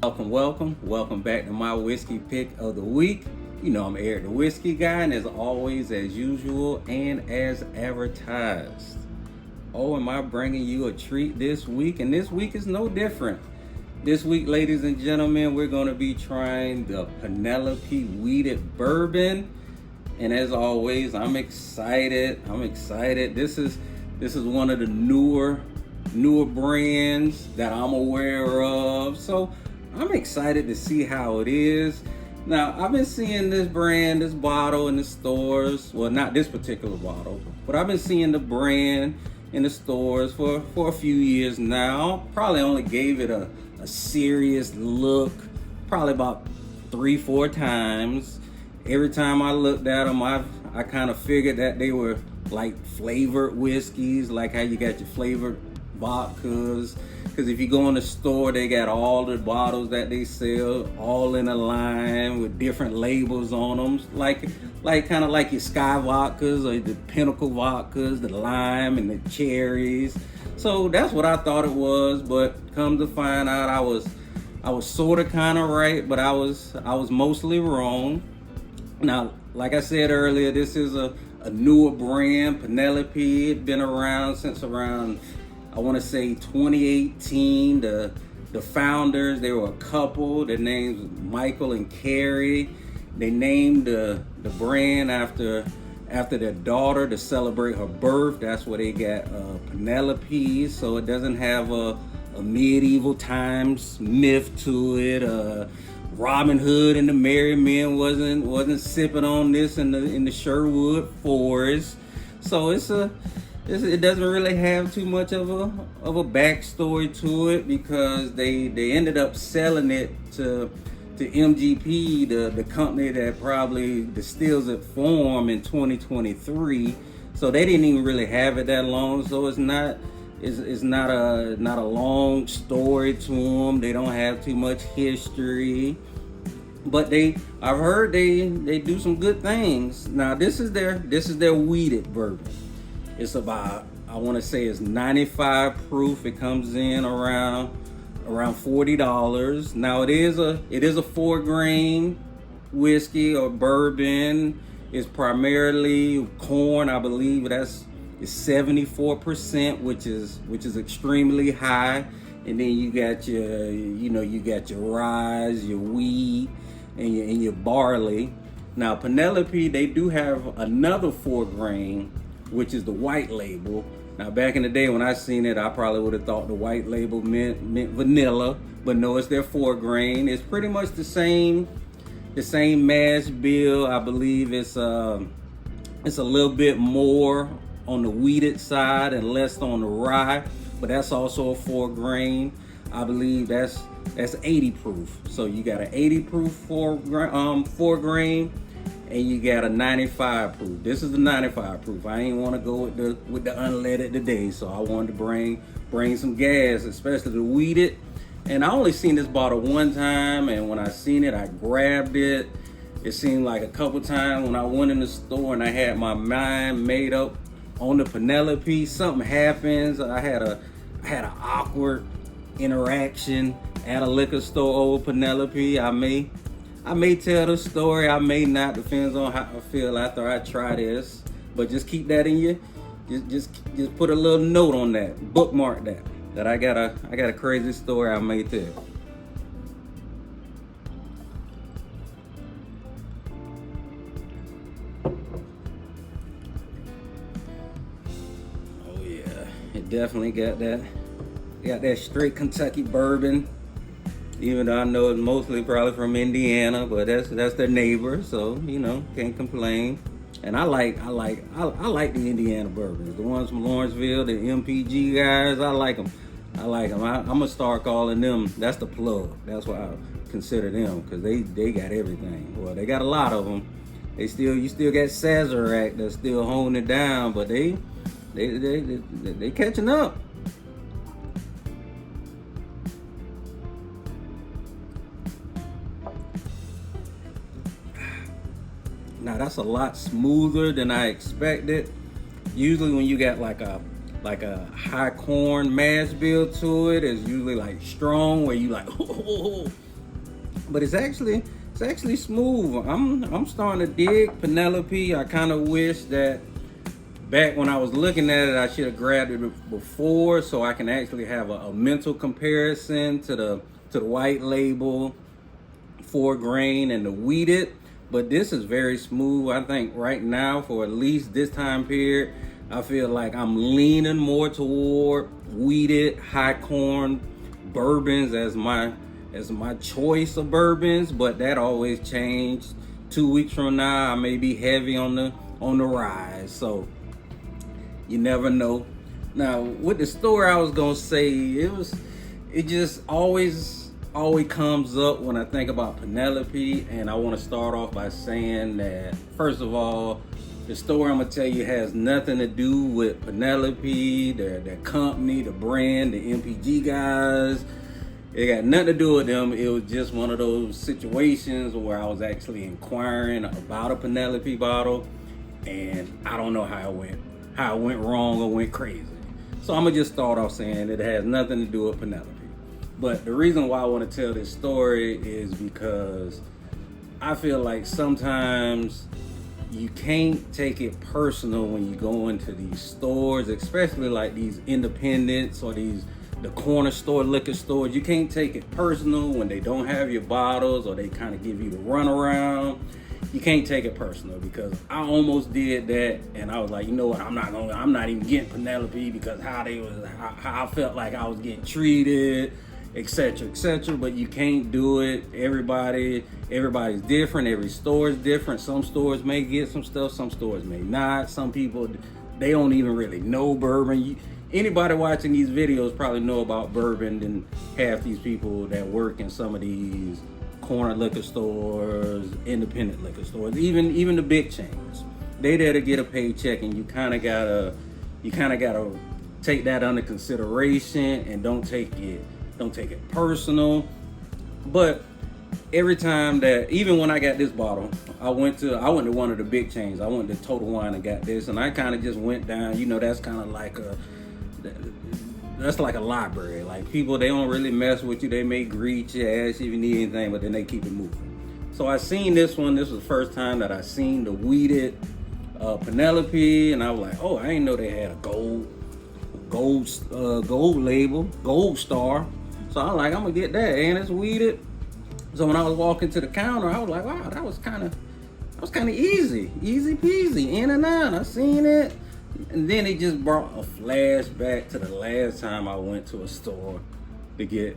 Welcome back to my whiskey pick of the week. You know I'm Eric the Whiskey Guy, and as always, as usual, and as advertised. Oh, am I bringing you a treat this week? And this week is no different. This week, ladies and gentlemen, we're going to be trying the Penelope Wheated Bourbon. And as always, I'm excited. This is one of the newer brands that I'm aware of. So I'm excited to see how it is. Now, I've been seeing this brand, this bottle in the stores. Well, not this particular bottle, but I've been seeing the brand in the stores for a few years now. Probably only gave it a serious look probably about 3-4 times. Every time I looked at them, I kind of figured that they were like flavored whiskeys, like how you got your flavored vodkas. Because if you go in the store, they got all the bottles that they sell all in a line with different labels on them, like kind of like your Sky vodkas or the Pinnacle vodkas, the lime and the cherries. So that's what I thought it was, but come to find out, I was sort of kind of right, but I was mostly wrong. Now, like I said earlier, this is a newer brand, Penelope. It's been around since around, I want to say 2018. The founders, they were a couple. Their names Michael and Carrie. They named the brand after their daughter to celebrate her birth. That's where they got Penelope. So it doesn't have a medieval times myth to it. Robin Hood and the Merry Men wasn't sipping on this in the Sherwood Forest. So it doesn't really have too much of a backstory to it, because they ended up selling it to MGP, the company that probably distills it for them, in 2023. So they didn't even really have it that long. So it's not a long story to them. They don't have too much history, but I've heard they do some good things. Now this is their wheated bourbon. It's about, I want to say it's 95 proof. It comes in around $40. Now it is a 4 grain whiskey or bourbon. It's primarily corn. I believe it's 74%, which is extremely high. And then you got your rye, your wheat, and your barley. Now Penelope, they do have another 4 grain, which is the white label. Now back in the day when I seen it, I probably would have thought the white label meant vanilla, but no, it's their 4 grain. It's pretty much the same mash bill. I believe it's a little bit more on the wheated side and less on the rye, but that's also a 4 grain. I believe that's 80 proof. So you got an 80 proof 4 grain, and you got a 95 proof. This is the 95 proof. I ain't want to go with the unleaded today, so I wanted to bring some gas, especially the wheated. And I only seen this bottle one time, and when I seen it, I grabbed it. It seemed like a couple times when I went in the store and I had my mind made up on the Penelope, something happens. I had an awkward interaction at a liquor store over Penelope. I may tell the story, I may not. Depends on how I feel after I try this. But just keep that in you. Just put a little note on that. Bookmark that I got a crazy story I may tell. Oh yeah, it definitely got that straight Kentucky bourbon. Even though I know it's mostly probably from Indiana, but that's their neighbor, so can't complain. And I like the Indiana bourbons, the ones from Lawrenceville, the MPG guys. I like them. I'm gonna start calling them. That's the plug. That's why I consider them, because they got everything. Well, they got a lot of them. You still got Sazerac that's still holding it down, but they catching up. Now that's a lot smoother than I expected. Usually when you got like a high corn mash bill to it, it's usually like strong, where you like but it's actually smooth. I'm starting to dig Penelope. I kind of wish that back when I was looking at it, I should have grabbed it before so I can actually have a mental comparison to the white label, 4 grain, and the wheated. But this is very smooth. I think right now, for at least this time period, I feel like I'm leaning more toward wheated, high corn bourbons as my choice of bourbons. But that always changes. 2 weeks from now, I may be heavy on the rise. So you never know. Now, with the story, I was gonna say it just always comes up when I think about Penelope, and I want to start off by saying that, first of all, the story I'm gonna tell you has nothing to do with Penelope, their company, the brand, the MPG guys. It got nothing to do with them. It was just one of those situations where I was actually inquiring about a Penelope bottle, and I don't know how it went wrong or went crazy. So I'm gonna just start off saying it has nothing to do with Penelope. But the reason why I want to tell this story is because I feel like sometimes you can't take it personal when you go into these stores, especially like these independents or the corner store liquor stores. You can't take it personal when they don't have your bottles or they kind of give you the runaround. You can't take it personal, because I almost did that, and I was like, you know what, I'm not even getting Penelope because how I felt like I was getting treated, etc., etc. But you can't do it. Everybody's different. Every store is different. Some stores may get some stuff, some stores may not. Some people, they don't even really know bourbon. Anybody watching these videos probably know about bourbon than half these people that work in some of these corner liquor stores, independent liquor stores, even the big chains. They there to get a paycheck, and you kind of gotta take that under consideration and don't take it personal. But every time that, even when I got this bottle, I went to one of the big chains. I went to Total Wine and got this, and I kind of just went down. That's kind of like that's like a library. Like, people, they don't really mess with you. They may greet you, ask you if you need anything, but then they keep it moving. So I seen this one. This was the first time that I seen the wheated Penelope, and I was like, oh, I didn't know they had a gold label, gold star. So I was like, I'm gonna get that, and it's wheated. So when I was walking to the counter, I was like, wow, that was kind of easy peasy, in and out. I seen it. And then it just brought a flashback to the last time I went to a store to get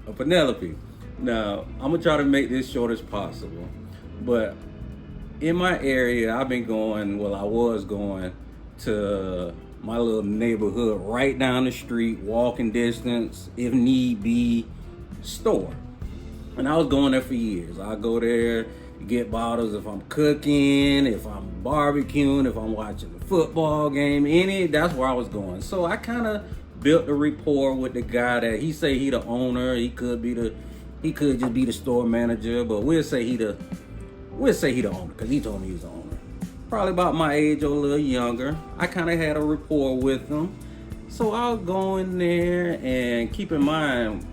a Penelope. Now, I'm gonna try to make this short as possible, but in my area, I was going to my little neighborhood right down the street, walking distance, if need be, store. And I was going there for years. I go there, get bottles if I'm cooking, if I'm barbecuing, if I'm watching a football game, that's where I was going. So I kind of built a rapport with the guy that he say he the owner. He could just be the store manager, but we'll say he the owner, because he told me he was the owner. Probably about my age or a little younger. I kind of had a rapport with him. So I'll go in there, and keep in mind,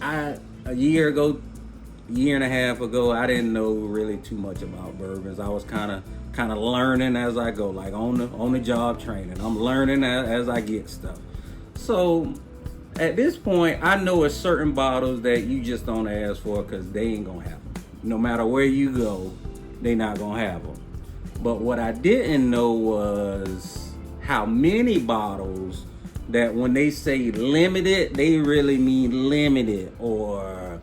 a year and a half ago, I didn't know really too much about bourbons. I was kind of learning as I go, like on the job training. I'm learning as I get stuff. So at this point, I know it's certain bottles that you just don't ask for, because they ain't gonna have them. No matter where you go, they not gonna have them. But what I didn't know was how many bottles that when they say limited, they really mean limited or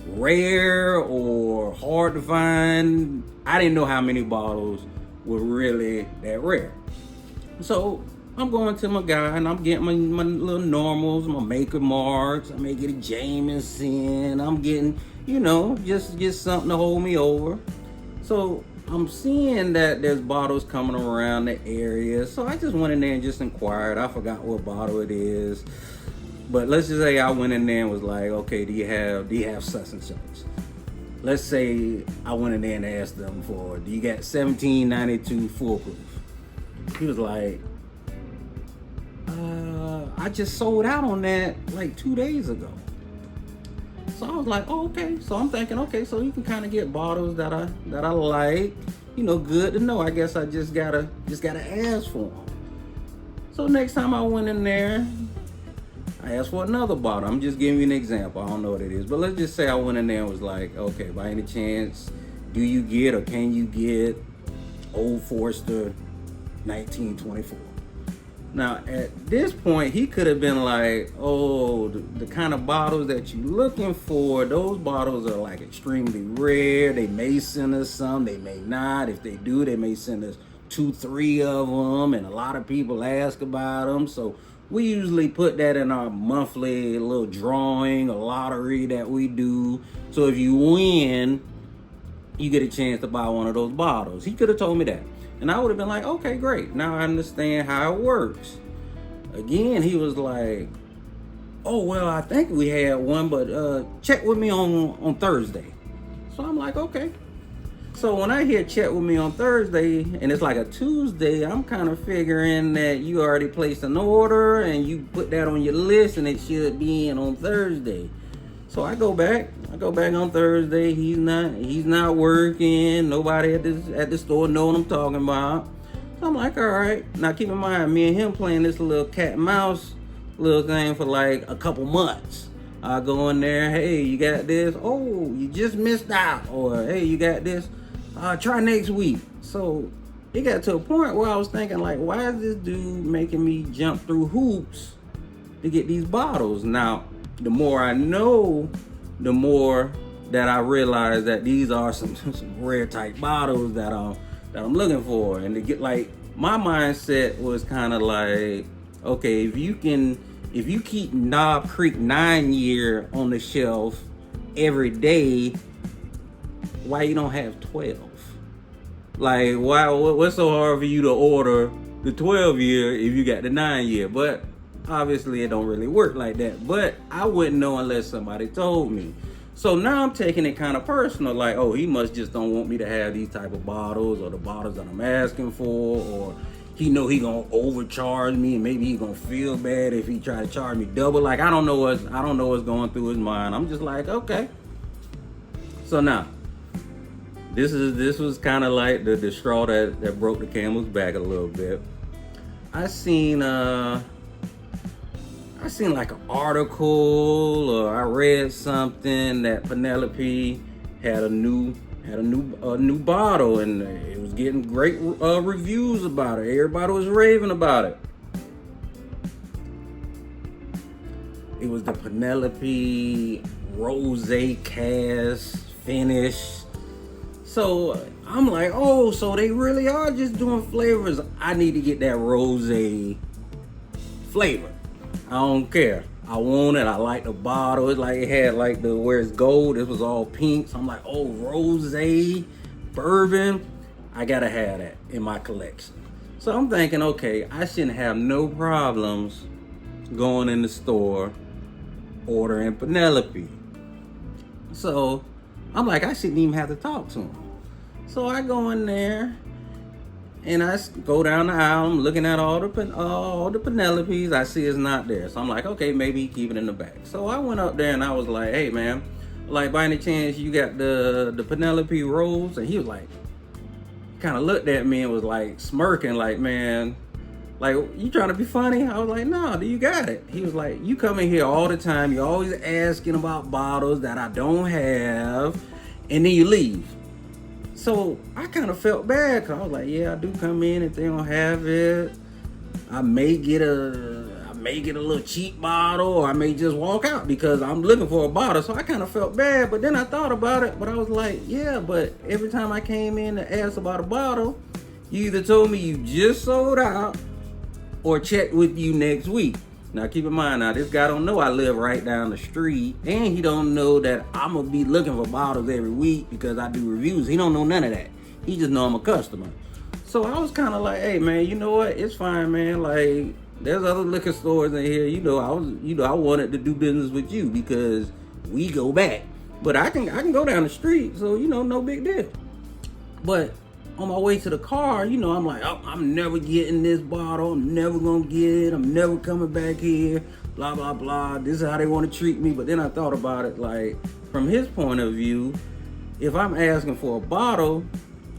rare or hard to find. I didn't know how many bottles were really that rare. So I'm going to my guy, and I'm getting my little normals, my Maker Marks. I may get a Jameson. I'm getting, just something to hold me over. So I'm seeing that there's bottles coming around the area. So I just went in there and just inquired. I forgot what bottle it is. But let's just say I went in there and was like, okay, do you have such and such? Let's say I went in there and asked them for, do you got 1792 foolproof? He was like, I just sold out on that like 2 days ago. So I was like, oh, okay. So I'm thinking, okay, so you can kind of get bottles that I like. Good to know. I guess I just gotta ask for them. So next time I went in there, I asked for another bottle. I'm just giving you an example. I don't know what it is, but let's just say I went in there and was like, okay, by any chance, do you get or can you get Old Forester 1924? Now, at this point, he could have been like, oh, the kind of bottles that you're looking for, those bottles are like extremely rare. They may send us some, they may not. If they do, they may send us 2, 3 of them, and a lot of people ask about them. So we usually put that in our monthly little drawing, a lottery that we do. So if you win, you get a chance to buy one of those bottles. He could have told me that. And I would have been like, okay, great. Now I understand how it works. Again, he was like, oh, well, I think we had one, but check with me on Thursday. So I'm like, okay. So when I hear check with me on Thursday, and it's like a Tuesday, I'm kind of figuring that you already placed an order and you put that on your list and it should be in on Thursday. So I go back on Thursday. He's not working. Nobody at the store know what I'm talking about. So I'm like, all right. Now keep in mind, me and him playing this little cat and mouse little thing for like a couple months. I go in there, hey, you got this? Oh, you just missed out. Or hey, you got this? Try next week. So it got to a point where I was thinking like, why is this dude making me jump through hoops to get these bottles? Now, the more I know, the more that I realize that these are some rare type bottles that I'm looking for. And to get like, my mindset was kind of like, okay, if you keep Knob Creek 9-year on the shelf every day, why you don't have 12? Like, what's so hard for you to order the 12-year if you got the 9-year? But obviously it don't really work like that. But I wouldn't know unless somebody told me. So now I'm taking it kind of personal, like, oh, he must just don't want me to have these type of bottles or the bottles that I'm asking for, or he know he gonna overcharge me and maybe he gonna feel bad if he try to charge me double. Like, I don't know what's going through his mind. I'm just like, okay. So now, this was kind of like the straw that broke the camel's back a little bit. I seen like an article, or I read something that Penelope had a new bottle, and it was getting great reviews about it. Everybody was raving about it. It was the Penelope Rosé Cast Finish. So I'm like, oh, so they really are just doing flavors. I need to get that rosé flavor. I don't care. I want it. I like the bottle. It's like it had like where it's gold. It was all pink. So I'm like, oh, rosé, bourbon. I gotta have that in my collection. So I'm thinking, okay, I shouldn't have no problems going in the store ordering Penelope. So I'm like, I shouldn't even have to talk to him. So I go in there and I go down the aisle. I'm looking at all the Penelopes. I see it's not there. So I'm like, okay, maybe he keep it in the back. So I went up there and I was like, hey man, like by any chance you got the Penelope rolls? And he was like, kind of looked at me and was like smirking, like, man, like, you trying to be funny? I was like, no, you got it. He was like, you come in here all the time. You're always asking about bottles that I don't have, and then you leave. So I kind of felt bad, because I was like, yeah, I do come in if they don't have it. I may get a little cheap bottle, or I may just walk out because I'm looking for a bottle. So I kind of felt bad, but then I thought about it, but I was like, yeah, but every time I came in to ask about a bottle, you either told me you just sold out or check with you next week. Now keep in mind, now this guy don't know I live right down the street, and he don't know that I'm gonna be looking for bottles every week because I do reviews. He don't know none of that. He just know I'm a customer. So I was kind of like, hey man, you know what? It's fine, man. Like, there's other liquor stores in here. I wanted to do business with you because we go back. But I can go down the street, so no big deal. But on my way to the car, I'm like, oh, I'm never getting this bottle. I'm never gonna get it. I'm never coming back here. blah, blah, blah. This is how they want to treat me. But then I thought about it, like, from his point of view, if I'm asking for a bottle,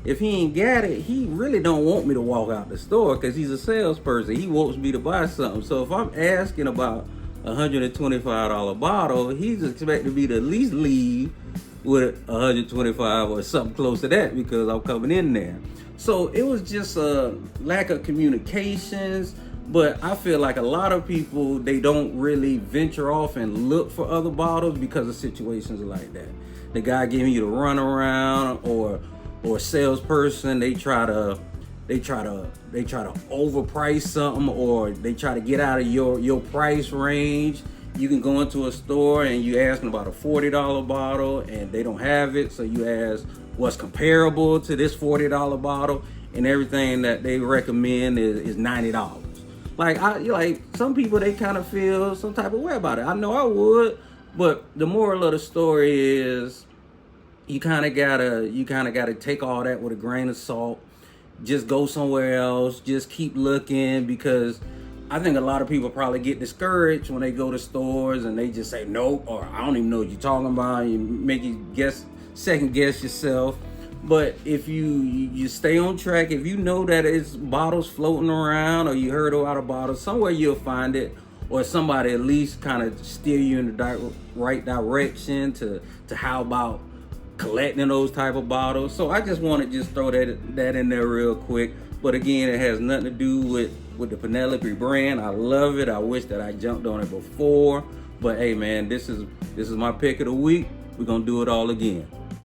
if he ain't got it, he really don't want me to walk out the store because he's a salesperson. He wants me to buy something. So if I'm asking about a $125 bottle, he's expecting me to at least leave with $125 or something close to that because I'm coming in there. So it was just a lack of communications. But I feel like a lot of people, they don't really venture off and look for other bottles because of situations like that. The guy giving you the runaround, or salesperson, they try to overprice something, or they try to get out of your price range. You can go into a store and you asking about a $40 bottle and they don't have it, so you ask what's comparable to this $40 bottle, and everything that they recommend is $90. Like some people, they kind of feel some type of way about it. I know I would, but the moral of the story is you kind of gotta take all that with a grain of salt. Just go somewhere else. Just keep looking, because I think a lot of people probably get discouraged when they go to stores and they just say nope, or I don't even know what you're talking about. You make you second guess yourself. But if you stay on track, if you know that it's bottles floating around, or you heard about a bottle, somewhere you'll find it, or somebody at least kind of steer you in the right direction to how about collecting those type of bottles. So I just want to just throw that in there real quick. But again, it has nothing to do with the Penelope brand. I love it. I wish that I jumped on it before. But hey man, this is my pick of the week. We're gonna do it all again.